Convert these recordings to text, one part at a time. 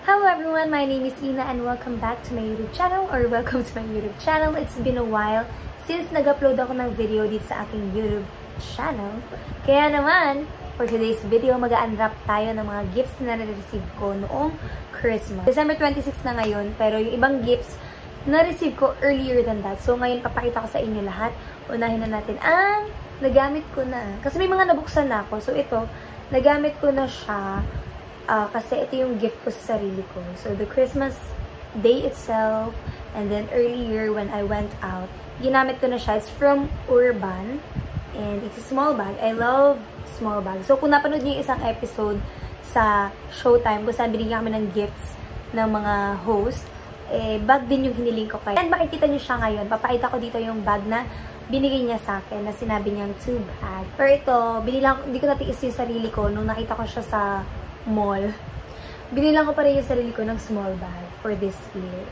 Hello everyone, my name is Ina and welcome back to my YouTube channel or welcome to my YouTube channel. It's been a while since nag-upload ako ng video dito sa aking YouTube channel. Kaya naman, for today's video, mag-unwrap tayo ng mga gifts na na-receive ko noong Christmas. December 26 na ngayon, pero yung ibang gifts na-receive ko earlier than that. So ngayon, papakita ko sa inyo lahat. Unahin na natin ang nagamit ko na. Kasi may mga nabuksan na ako. So ito, nagamit ko na siya. Kasi ito yung gift ko sa sarili ko. So, the Christmas day itself, and then earlier when I went out, ginamit ko na siya. It's from Urban, and it's a small bag. I love small bags. So, kung napanood niyo yung isang episode sa Showtime, kung saan binigyan kami ng gifts ng mga host, bag din yung hiniling ko kayo. And makikita niyo siya ngayon. Papakita ko dito yung bag na binigay niya sa akin, na sinabi niyang 2 bag. Pero ito, hindi ko natiis yung sarili ko nung nakita ko siya sa mall. Binilang ko pa rin yung sarili ko ng small bag for this year.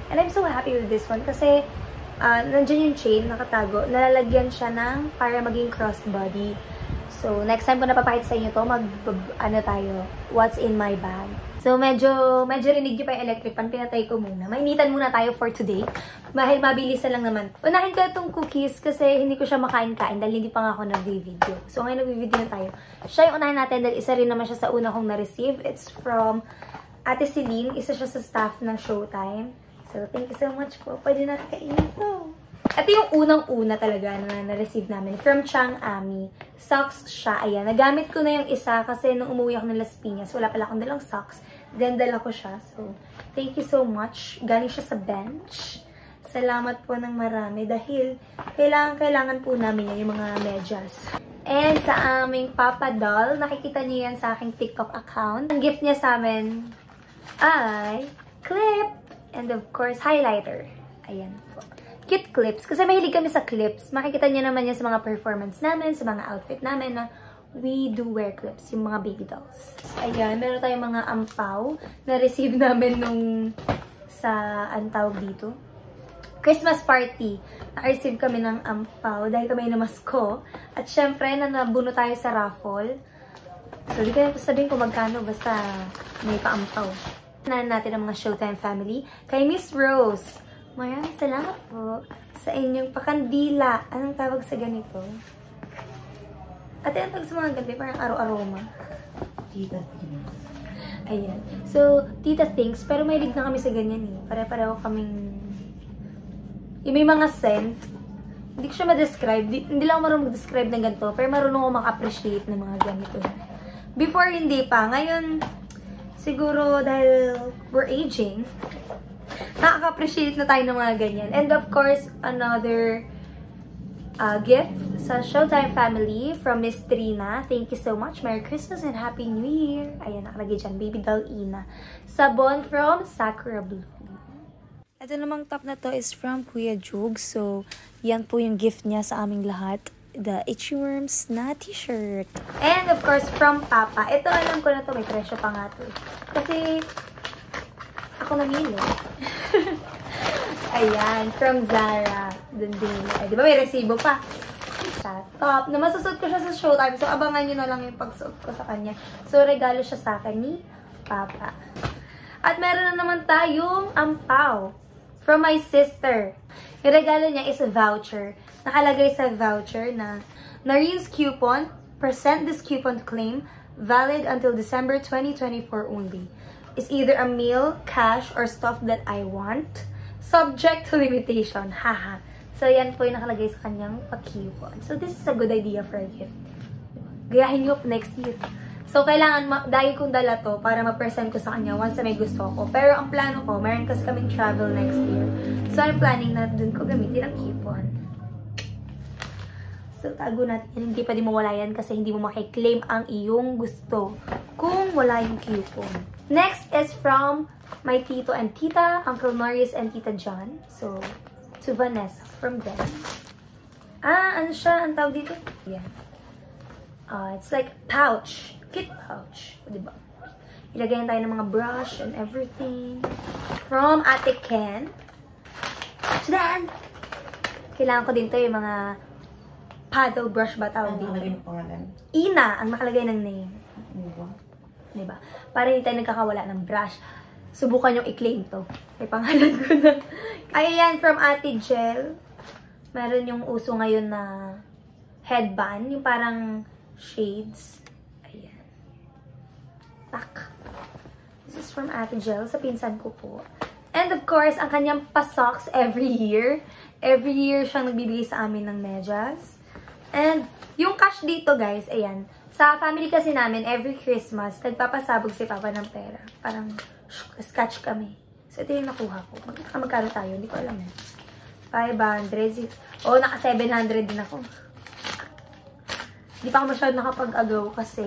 And I'm so happy with this one kasi nandiyan yung chain, nakatago. Nalalagyan siya ng para maging crossbody. So, next time ko napapakita sa inyo to, what's in my bag. So, medyo rinig nyo pa yung electric pan. Pinatay ko muna. Mainitan muna tayo for today. Dahil mabilis na lang naman. Unahin ko itong cookies kasi hindi ko siya makain-kain dahil hindi pa nga ako nag-video. So, ngayon nag-video na tayo. Siya yung unahin natin dahil isa rin naman siya sa una kong na-receive. It's from Ate Celine. Isa siya sa staff ng Showtime. So, thank you so much po. Pwede natin kainin ito. Ito yung unang-una talaga na na-receive namin. From Chang Ami. Socks siya. Ayan. Nagamit ko na yung isa kasi nung umuwi ako ng Las Piñas, wala pala akong dalang socks. Then, dala ko siya. So, thank you so much. Galing siya sa bench. Salamat po ng marami dahil kailangan po namin yan, yung mga medyas. And sa aming Papa Doll, nakikita niyo yan sa aking TikTok account. Ang gift niya sa amin ay clip and of course, highlighter. Ayan po. Cute clips. Kasi mahilig kami sa clips. Makikita niyo naman yan sa mga performance namin, sa mga outfit namin na we do wear clips, yung mga baby dolls. Ayan, meron tayong mga ampaw na receive namin nung sa, anong tawag dito? Christmas party. Na-receive kami ng ampaw dahil kami namasko. At syempre, nabuno tayo sa raffle. So, di ko na sabihin kung magkano, basta may pa-ampaw. Nanan natin ang mga Showtime family. Kay Miss Rose, maraming salamat po sa inyong pakandila. Anong tawag sa ganito? Ate, ang tawag sa mga ganito, parang aro-aroma. Tita Things. Ayan. So, Tita Things, pero may na kami sa ganyan eh. Pare-pareho kaming yung may mga scent. Hindi ko siya ma-describe. Hindi lang ako marunong mag-describe ng ganito. Pero marunong ako maka-appreciate ng mga ganito. Before, hindi pa. Ngayon, siguro dahil we're aging, nakaka-appreciate na tayo ng mga ganyan. And of course, another gift sa Showtime family from Miss Trina. Thank you so much. Merry Christmas and Happy New Year. Ayan, nakalagay dyan. Baby doll Ina. Sabon from Sakura Blue. Ito namang top na to is from Kuya Jug. So, yan po yung gift niya sa aming lahat. The Itchy Worms na t-shirt. And of course, from Papa. Ito, alam ko na to. May presyo pa nga to. Kasi, ako namili. Ayan, from Zara. Dun din. Ay, di ba may resibo pa? Top. Na masusot ko siya sa Showtime. So, abangan nyo na lang yung pagsuot ko sa kanya. So, regalo siya sa akin ni Papa. At meron na naman tayong ampaw. From my sister. Yung regalo niya is a voucher. Nakalagay sa voucher na Narine's coupon. Present this coupon claim. Valid until December 2024 only. Is either a meal, cash, or stuff that I want. Subject to limitation. Haha. So, yan po yung nakalagay sa kanyang pa-coupon. So, this is a good idea for a gift. Gayahin nyo next year. So, kailangan, dahil kong dala to para ma-present ko sa kanya once na may gusto ko. Pero ang plano ko, meron kasi kaming travel next year. So, I'm planning na dun ko gamitin ang coupon. So, tago natin. Hindi pa din mawala yan kasi hindi mo makiklaim ang iyong gusto kung wala yung coupon. Next is from my Tito and Tita, Uncle Marius and Tita John. So, to Vanessa from them. Ano siya? Ang tawag dito? Yeah. It's like pouch. Kit pouch. O, diba? Ilagay tayo ng mga brush and everything. From Ate Ken. Then, kailangan ko din to yung mga paddle brush ba tawag dito? Nakalagay ng pangalan. Ina ang nakalagay ng name. Diba? Diba? Para hindi tayo nagkakawala ng brush. subukan yung i-claim to. May pangalan ko na. Ayan, from Ate Jel. Meron yung uso ngayon na headband. Yung parang shades. Ayan. Tak. This is from Ate Jel. Sa pinsan ko po. And of course, ang kanyang pa-socks every year. Every year siyang nagbibigay sa amin ng medyas. And yung cash dito, guys, ayan. Sa family kasi namin, every Christmas, nagpapasabog si Papa ng pera. Parang scratch kami. So, ito yung nakuha ko. Magkano tayo? Hindi ko alam eh. 500. Oo, naka 700 din ako. Hindi pa ako masyado nakapag-agaw kasi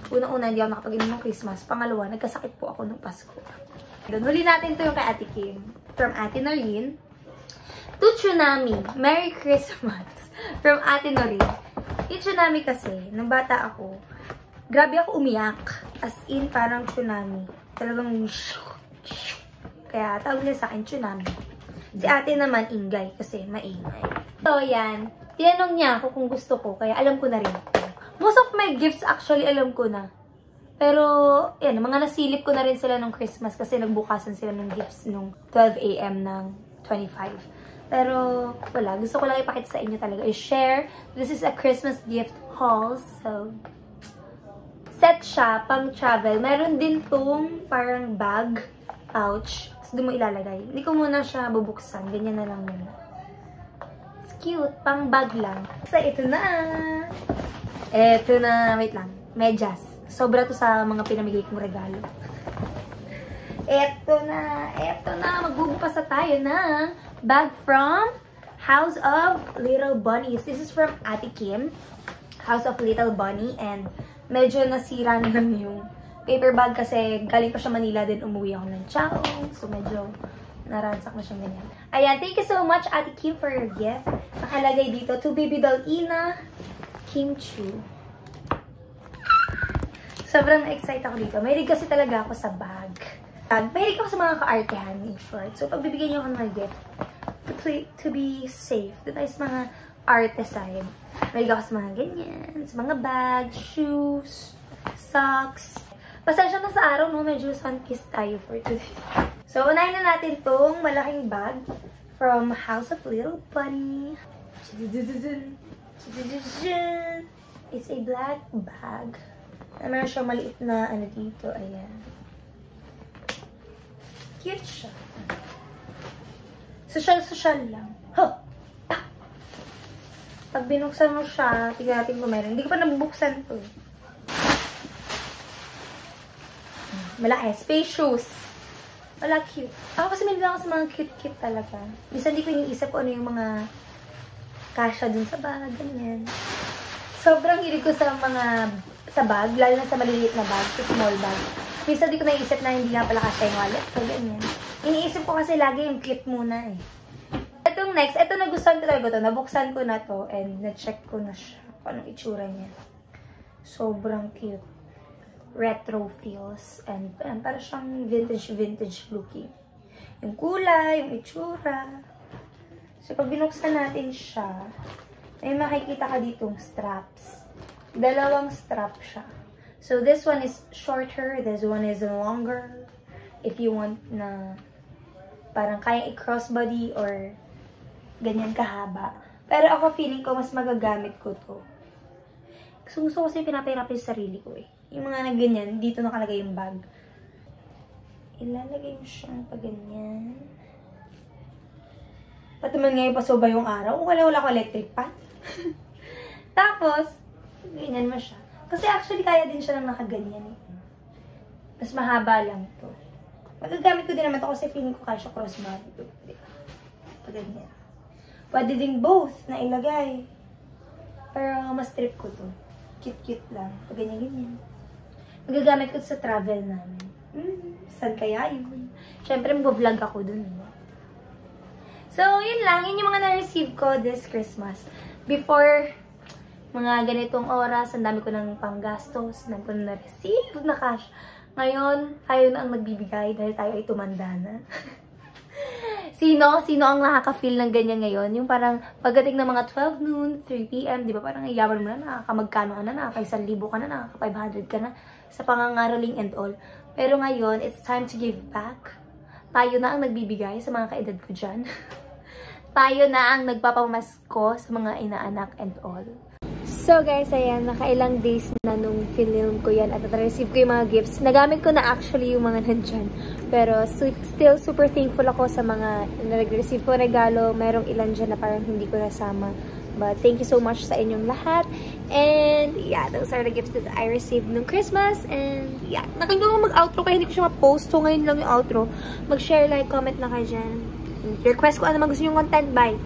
unang-una hindi ako nakapag-inom ng Christmas. Pangalawa, nagkasakit po ako ng Pasko. Doon, huli natin ito yung kay Ate Kim. From Ate Noreen. To Tsunami. Merry Christmas. From Ate Noreen. Yung Tsunami kasi, nung bata ako, grabe ako umiyak. As in, parang tsunami. Talagang kaya tawag nila sa akin, Tsunami. Si ate naman, Ingay. Kasi maingay. So, yan. Tinanong niya ako kung gusto ko. Kaya alam ko na rin. Most of my gifts, actually, alam ko na. Pero, yan, mga nasilip ko na rin sila nung Christmas kasi nagbukasan sila ng gifts nung 12 AM ng 25. Pero, wala. Gusto ko lang ipakita sa inyo talaga. I-share. This is a Christmas gift haul. So, set siya, pang travel. Meron din tong parang bag, pouch. Tapos doon mo ilalagay. Hindi ko muna siya bubuksan. Ganyan na lang muna. It's cute. Pang bag lang. So, ito na. Ito na. Wait lang. Medyas. Sobra to sa mga pinamigay kong regalo. Eto na. Magbubukas na tayo ng bag from House of Little Bunnies. This is from Ate Kim. House of Little Bunny. And medyo nasira na lang yung paper bag kasi galing pa siya Manila din. Umuwi ako ng Chao. So medyo naransak na siyang ganyan. Ayan. Thank you so much Ate Kim for your gift. Nakalagay dito to Baby Doll Ina Kim Chu. Sobrang excited ako dito. Mahilig kasi talaga ako sa bag. Mahilig ako sa mga ka-artehan, in short. So, pag bibigyan niyo ako ng gift, to be safe, doon tayo sa mga arte side. Mahilig ako sa mga ganyan, sa mga bags, shoes, socks. Pasensya na sa araw, no? Medyo sun-kissed tayo for today. So, unahin na natin tong malaking bag from House of Little Bunny. It's a black bag. Meron siyang maliit na ano dito. Ayan. Cute siya. Social lang. Huh! Ah! Pag binuksan mo siya, tignan natin kung meron. Hindi ko pa nabubuksan to. Malaki. Space shoes. Wala, cute. Ako kasi may lang ako sa mga cute-cute talaga. Minsan hindi ko iniisip kung ano yung mga kasya dun sa bag. Ganyan. Sobrang hilig ko sa mga sa bag, lalo na sa maliliit na bag, sa small bag. Minsan di ko naisip na hindi nga pala kasya yung wallet. So, ganyan. Iniisip ko kasi lagi yung cute muna eh. Itong next, ito nagustuhan ko talaga to. Nabuksan ko na to and na-check ko na siya. Kung anong itsura niya. Sobrang cute. Retro feels. And para siyang vintage looking. Yung kulay, yung itsura. So, pag binuksan natin siya, may makikita ka ditong straps. Dalawang strap siya. So, this one is shorter. This one is longer. If you want na parang kaya i-crossbody or ganyan kahaba. Pero ako feeling ko mas magagamit ko to. Gusto ko kasi pinapahirapan yung sarili ko eh. Yung mga na ganyan, dito nakalagay yung bag. Ilalagay mo siyang pag ganyan. Pati man ngayon pasoba yung araw. Wala ko electric pan. Tapos, ganyan mo siya. Kasi actually, kaya din siya ng nakaganyan eh. Mas mahaba lang to. Magagamit ko din naman to kasi feeling ko kaya siya crossbody. Pag ganyan. Pwede din both na ilagay. Pero mas trip ko to. Cute-cute lang. Pag ganyan-ganyan. Magagamit ko sa travel namin. Saan kaya yun? Siyempre, mag-vlog ako dun. So, yun lang. Yun yung mga na-receive ko this Christmas. Before mga ganitong oras, ang dami ko ng panggastos, ang dami ko na na-receive na cash. Ngayon, tayo na ang nagbibigay dahil tayo ay tumanda na. Sino ang nakaka-feel ng ganyan ngayon? Yung parang pagdating ng mga 12 noon, 3 PM, di ba parang yaman mo na, nakakamagkano ka na, nakaka-1,000 ka na, nakaka-500 ka na, sa pangangaraling and all. Pero ngayon, it's time to give back. Tayo na ang nagbibigay sa mga kaedad ko dyan. Tayo na ang nagpapamasko sa mga inaanak and all. So guys, ayan, nakailang days na nung film ko yan at na-receive ko yung mga gifts. Nagamit ko na actually yung mga nandyan. Pero still super thankful ako sa mga nag-receive ko regalo. Merong ilan dyan na parang hindi ko nasama. But thank you so much sa inyong lahat. And yeah, those are the gifts that I received nung Christmas. And yeah, nakalimutan ko mag-outro kaya hindi ko siya ma-post. So ngayon lang yung outro. Mag-share, like, comment na kayo dyan. Request ko ano man gusto yung content. Bye!